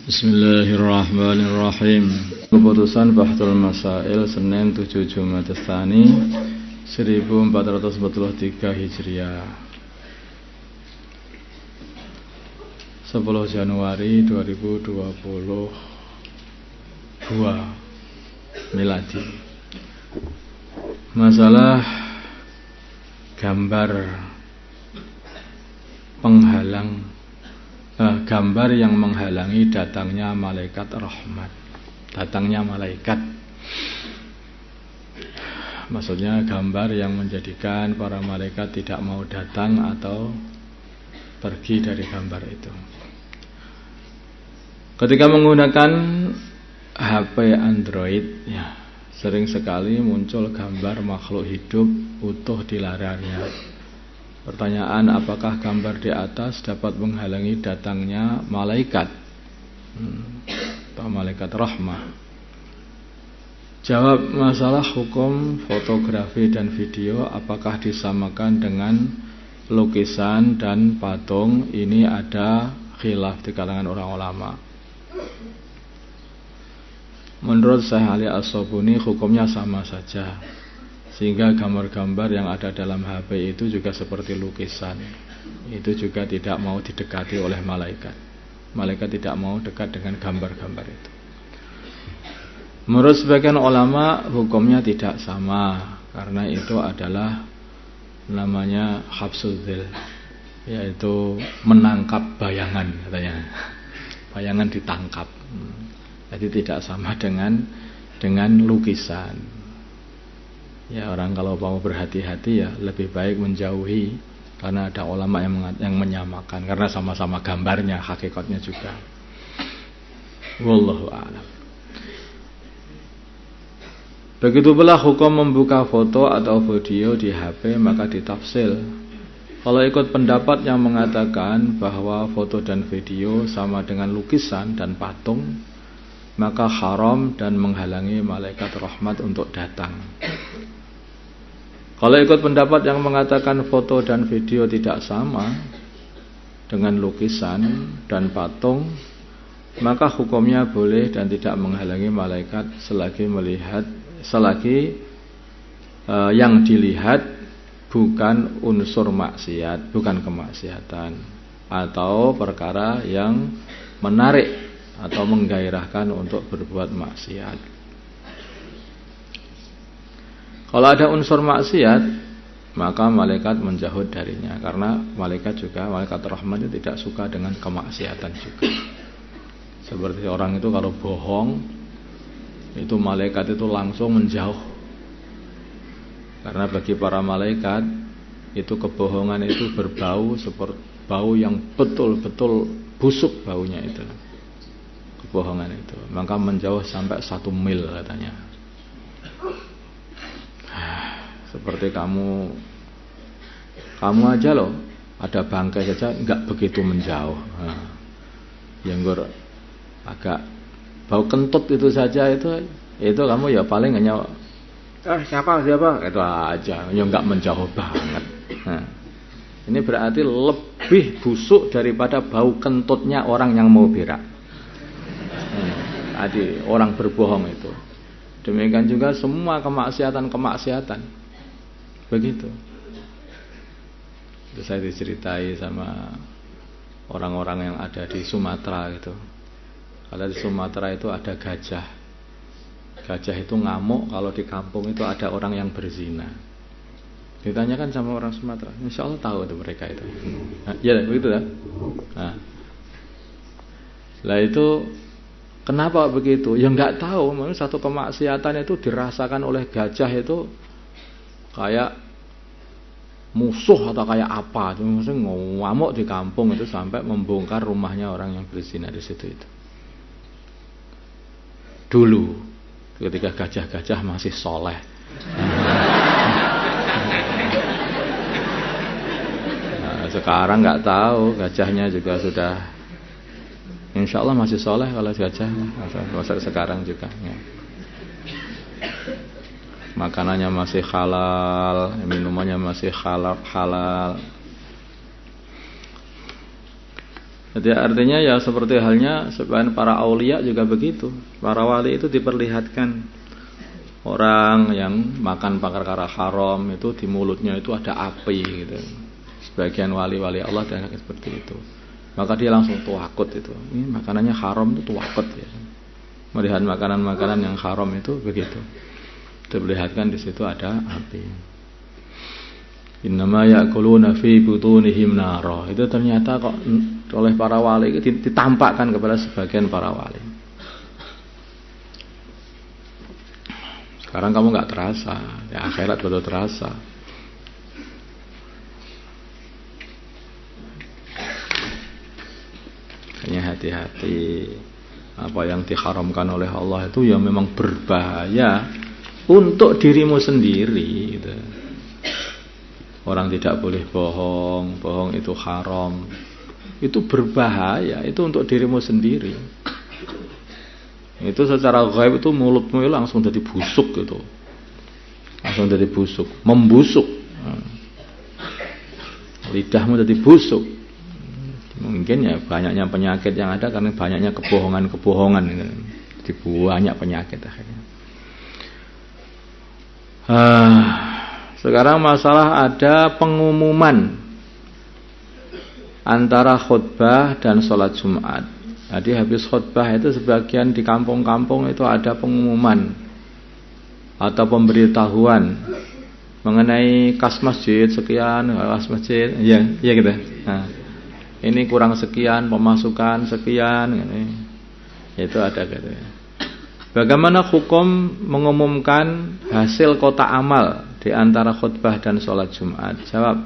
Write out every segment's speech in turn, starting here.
Bismillahirrahmanirrahim. Keputusan Bahthul Masail Senin 7 Jumadil Tsani 1443 Hijriah, 10 Januari 2022 Miladi. Masalah gambar penghalang, gambar yang menghalangi datangnya malaikat rahmat. Datangnya malaikat, maksudnya gambar yang menjadikan para malaikat tidak mau datang atau pergi dari gambar itu. Ketika menggunakan HP Android, ya, sering sekali muncul gambar makhluk hidup utuh di layarnya. Pertanyaan, apakah gambar di atas dapat menghalangi datangnya malaikat atau malaikat rahmah? Jawab, masalah hukum fotografi dan video apakah disamakan dengan lukisan dan patung, ini ada khilaf di kalangan orang ulama. Menurut Syekh Ali As-Sobuni hukumnya sama saja, sehingga gambar-gambar yang ada dalam HP itu juga seperti lukisan, itu juga tidak mau didekati oleh malaikat. Malaikat tidak mau dekat dengan gambar-gambar itu. Menurut sebagian ulama hukumnya tidak sama, karena itu adalah namanya habsudzil, yaitu menangkap bayangan katanya. Bayangan ditangkap. Jadi tidak sama dengan lukisan. Ya, orang kalau mau berhati-hati ya lebih baik menjauhi, karena ada ulama yang menyamakan, karena sama-sama gambarnya, hakikatnya juga. Wallahu a'lam. Begitu pula hukum membuka foto atau video di HP, maka ditafsil. Kalau ikut pendapat yang mengatakan bahwa foto dan video sama dengan lukisan dan patung, maka haram dan menghalangi malaikat rahmat untuk datang. Kalau ikut pendapat yang mengatakan foto dan video tidak sama dengan lukisan dan patung, maka hukumnya boleh dan tidak menghalangi malaikat selagi yang dilihat bukan unsur maksiat, bukan kemaksiatan atau perkara yang menarik atau menggairahkan untuk berbuat maksiat. Kalau ada unsur maksiat, maka malaikat menjauh darinya, karena malaikat rahmat itu tidak suka dengan kemaksiatan juga. Seperti orang itu kalau bohong, itu malaikat itu langsung menjauh. Karena bagi para malaikat itu kebohongan itu berbau seperti bau yang betul-betul busuk baunya itu. Kebohongan itu, maka menjauh sampai 1 mil katanya. Seperti kamu aja loh, ada bangkai saja nggak begitu menjauh. Yang agak bau kentut itu saja itu kamu ya paling hanya siapa itu aja, ya nggak menjauh banget. Ini berarti lebih busuk daripada bau kentutnya orang yang mau berak. Tadi orang berbohong itu. Demikian juga semua kemaksiatan begitu. Itu saya diceritai sama orang-orang yang ada di Sumatera itu. Kalau di Sumatera itu ada gajah. Gajah itu ngamuk kalau di kampung itu ada orang yang berzina. Ditanyakan sama orang Sumatera, insya Allah tahu itu mereka itu. Ya begitu lah. Lah itu kenapa begitu? Ya nggak tahu. Satu kemaksiatan itu dirasakan oleh gajah itu kayak musuh atau kayak apa? Maksudnya ngamuk di kampung itu sampai membongkar rumahnya orang yang berzina di situ itu. Dulu ketika gajah-gajah masih soleh. Sekarang nggak tahu, gajahnya juga sudah, insya Allah masih soleh kalau gajah. Masa sekarang juga ya. Makanannya masih halal, minumannya masih halal. Jadi artinya ya seperti halnya sebagian para aulia juga begitu. Para wali itu diperlihatkan orang yang makan perkara haram itu di mulutnya itu ada api gitu. Sebagian wali-wali Allah dan seperti itu. Maka dia langsung tuakut itu. Ini makanannya haram itu tuakut ya. Melihat makanan-makanan yang haram itu begitu. Diperlihatkan di situ ada api. Innama ya'kuluna fi butunihim nara. Itu ternyata kok oleh para wali itu ditampakkan kepada sebagian para wali. Sekarang kamu nggak terasa, ya akhirat betul terasa. Hanya hati-hati. Apa yang diharamkan oleh Allah itu ya memang berbahaya untuk dirimu sendiri gitu. Orang tidak boleh bohong, bohong itu haram. Itu berbahaya, itu untuk dirimu sendiri. Itu secara gaib itu mulutmu langsung jadi busuk gitu. Langsung jadi busuk, membusuk. Lidahmu jadi busuk. Mungkin ya banyaknya penyakit yang ada karena banyaknya kebohongan-kebohongan gitu. Jadi banyak penyakit akhirnya. Sekarang masalah ada pengumuman antara khutbah dan sholat Jumat. Jadi habis khutbah itu sebagian di kampung-kampung itu ada pengumuman atau pemberitahuan mengenai kas masjid sekian, kas masjid, ya gitu. Nah, ini kurang sekian, pemasukan sekian, gitu. Itu ada gitu. Bagaimana hukum mengumumkan hasil kotak amal di antara khutbah dan sholat Jumat? Jawab.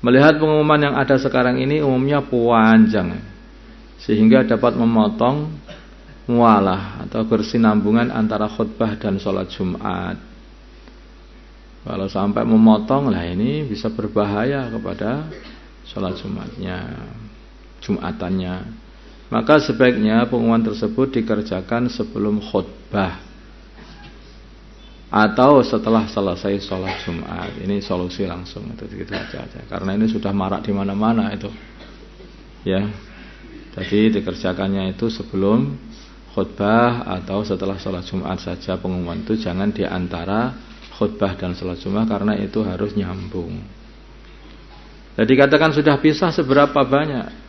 Melihat pengumuman yang ada sekarang ini umumnya panjang, sehingga dapat memotong mualah atau bersinambungan antara khutbah dan sholat Jumat. Kalau sampai memotong lah ini bisa berbahaya kepada sholat Jumatnya, Jumatannya. Maka sebaiknya pengumuman tersebut dikerjakan sebelum khutbah atau setelah selesai sholat Jumat. Ini solusi langsung itu gitu aja. Karena ini sudah marak di mana-mana itu. Ya. Jadi dikerjakannya itu sebelum khutbah atau setelah sholat Jumat saja pengumuman itu, jangan di antara khutbah dan sholat Jumat karena itu harus nyambung. Jadi katakan sudah pisah seberapa banyak?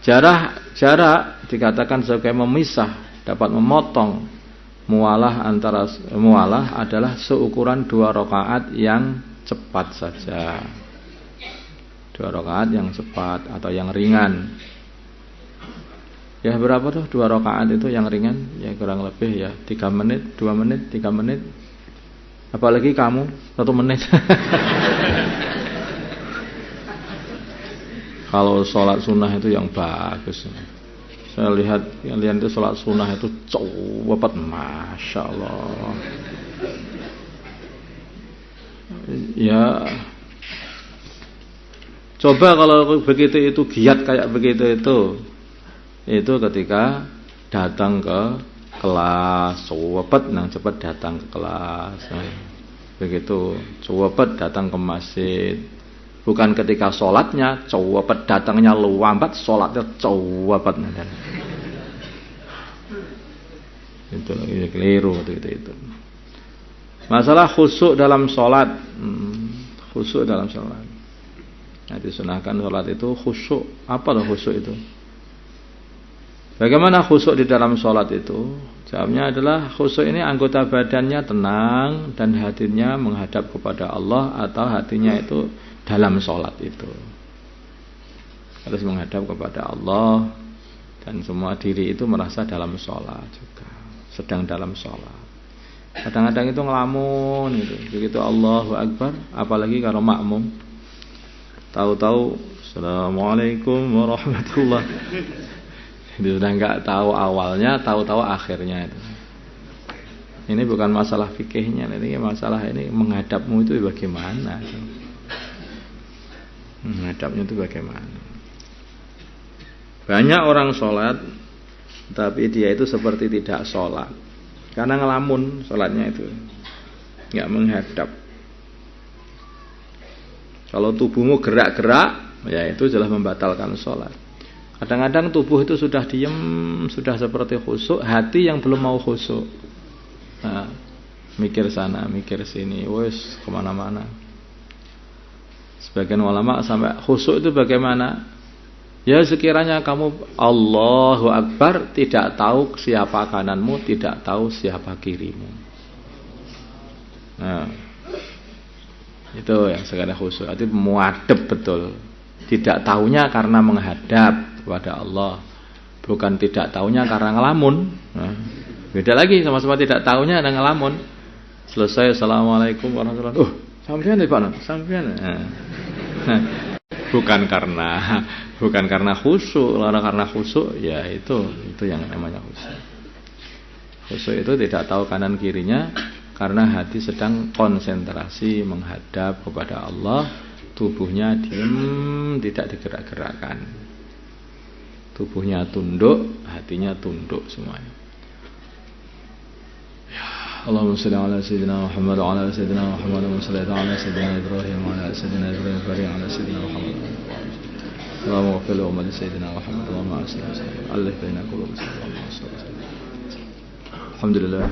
Jarak dikatakan sebagai memisah, dapat memotong mualah adalah seukuran 2 rakaat yang cepat saja. 2 rakaat yang cepat atau yang ringan. Ya berapa tuh 2 rakaat itu yang ringan? Ya kurang lebih ya 3 menit, 2 menit, 3 menit. Apalagi kamu 1 menit. Kalau sholat sunnah itu yang bagus. Saya lihat kalian itu sholat sunnah itu cepat, masya Allah. Ya, coba kalau begitu itu giat kayak begitu itu ketika datang ke kelas, cepat datang ke kelas. Begitu, cepat datang ke masjid. Bukan ketika sholatnya cepet datangnya lambat, sholatnya cepet. Itu keliru itu. Masalah khusyuk dalam sholat, khusyuk dalam sholat. Nah, disunahkan sholat itu khusyuk. Apa loh khusyuk itu? Bagaimana khusyuk di dalam sholat itu? Jawabnya adalah khusyuk ini anggota badannya tenang dan hatinya menghadap kepada Allah, atau hatinya itu dalam sholat itu harus menghadap kepada Allah, dan semua diri itu merasa dalam sholat juga, sedang dalam sholat. Kadang-kadang itu ngelamun gitu, begitu Allahu Akbar, apalagi kalau makmum, tahu-tahu Assalamualaikum warahmatullahi. Dia sudah nggak tahu awalnya, tahu-tahu akhirnya itu. Ini bukan masalah fikihnya, ini masalah ini menghadapmu itu bagaimana. Menghadapnya itu bagaimana? Banyak orang sholat tapi dia itu seperti tidak sholat karena ngelamun sholatnya itu, nggak menghadap. Kalau tubuhmu gerak-gerak Ya itu jelas membatalkan sholat. Kadang-kadang tubuh itu sudah diem, sudah seperti khusyuk, hati yang belum mau khusyuk. Nah, mikir sana, mikir sini, wes kemana-mana. Sebagian ulama sampai khusyuk itu bagaimana? Ya sekiranya kamu Allahu Akbar, tidak tahu siapa kananmu, tidak tahu siapa kirimu. Nah, itu yang sekadar khusyuk. Itu muadab betul. Tidak tahunya karena menghadap kepada Allah, bukan tidak tahunya karena ngelamun. Nah, beda lagi, sama-sama tidak tahunya ada ngelamun. Selesai assalamualaikum warahmatullahi wabarakatuh. Sampean ya Pak, sampean. Nah, bukan karena khusyuk, karena khusyuk ya itu yang namanya khusyuk. Khusyuk itu tidak tahu kanan kirinya karena hati sedang konsentrasi menghadap kepada Allah. Tubuhnya diam, tidak digerak-gerakkan. Tubuhnya tunduk, hatinya tunduk semuanya. Ya, Allahumma shalli ala sayyidina Muhammad wa ala sayyidina Muhammad wa sallallahu ala sayyidina Ibrahim wa ala sayyidina Ibrahim wa ala sayyidina Muhammad. Allahumma ighfir li ummati sayyidina Muhammad wa ala sayyidina Alif baina qulubi. Alhamdulillah.